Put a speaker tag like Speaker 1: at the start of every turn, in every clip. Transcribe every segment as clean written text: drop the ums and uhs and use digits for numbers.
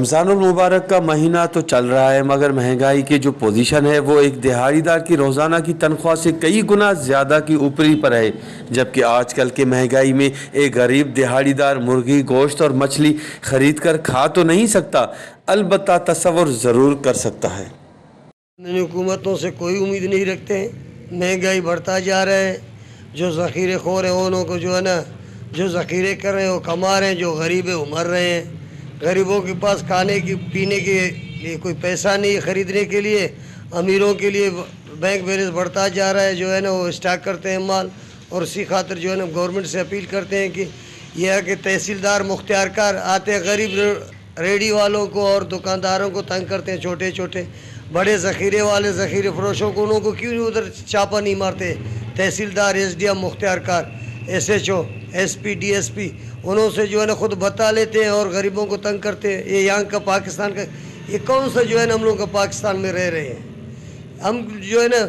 Speaker 1: رمضان المبارک کا مہینہ تو چل رہا ہے، مگر مہنگائی کی جو پوزیشن ہے وہ ایک دہاڑی دار کی روزانہ کی تنخواہ سے کئی گنا زیادہ کی اوپری پر ہے، جبکہ آج کل کے مہنگائی میں ایک غریب دہاڑی دار مرغی، گوشت اور مچھلی خرید کر کھا تو نہیں سکتا، البتہ تصور ضرور کر سکتا ہے۔
Speaker 2: حکومتوں سے کوئی امید نہیں رکھتے ہیں، مہنگائی بڑھتا جا رہا ہے۔ جو ذخیرے خور ہیں انہوں کو جو ہے نا، جو ذخیرے کر رہے ہیں وہ کما رہے ہیں، جو غریب ہیں وہ مر رہے ہیں۔ غریبوں کے پاس کھانے کی پینے کے لیے کوئی پیسہ نہیں ہے خریدنے کے لیے، امیروں کے لیے بینک بیلنس بڑھتا جا رہا ہے، جو ہے نا وہ اسٹاک کرتے ہیں مال، اور اسی خاطر جو ہے نا گورنمنٹ سے اپیل کرتے ہیں کہ یہ ہے کہ تحصیلدار مختار کار آتے ہیں غریب ریڈی والوں کو اور دکانداروں کو تنگ کرتے ہیں، چھوٹے چھوٹے بڑے ذخیرے والے ذخیرے فروشوں کو انہوں کو کیوں ادھر چھاپا نہیں مارتے؟ تحصیلدار، ایس ڈی ایم مختار کار، S H O, S P, D S P, انہوں سے جو ہے نا خود بتا لیتے ہیں اور غریبوں کو تنگ کرتے ہیں۔ یہ یہاں کا پاکستان کا یہ کون سا جو ہے نا ہم لوگ کا پاکستان میں رہ رہے ہیں؟ ہم جو ہے نا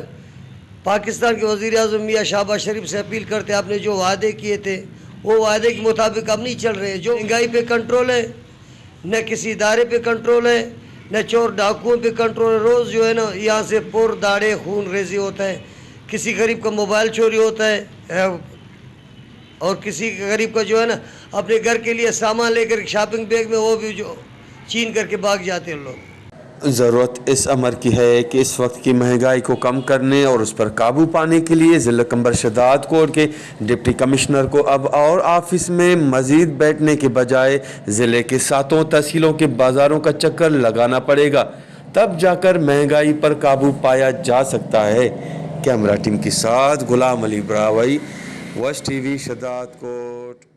Speaker 2: پاکستان کے وزیر اعظم میاں شہباز شریف سے اپیل کرتے ہیں، آپ نے جو وعدے کیے تھے وہ وعدے کے مطابق اب نہیں چل رہے ہیں۔ جو مہنگائی پہ کنٹرول ہے، نہ کسی ادارے پہ کنٹرول ہے، نہ چور ڈاکوؤں پہ کنٹرول ہے۔ روز جو ہے نا یہاں سے پور داڑے خون ریزی ہوتا ہے، کسی غریب کا موبائل چوری ہوتا ہے، اور کسی غریب کا جو ہے نا اپنے گھر کے لیے سامان لے کر شاپنگ بیگ میں وہ بھی جو چین کر کے بھاگ جاتے ہیں لوگ۔
Speaker 1: ضرورت اس امر کی ہے کہ اس وقت کی مہنگائی کو کم کرنے اور اس پر قابو پانے کے لیے ضلع کمبر شداد کوٹ کے ڈپٹی کمشنر کو اب اور آفس میں مزید بیٹھنے کے بجائے ضلع کے 7 تحصیلوں کے بازاروں کا چکر لگانا پڑے گا، تب جا کر مہنگائی پر قابو پایا جا سکتا ہے۔ کیمرہ ٹیم کے ساتھ غلام علی براوی، ویسٹ ٹی وی، شداد کوٹ۔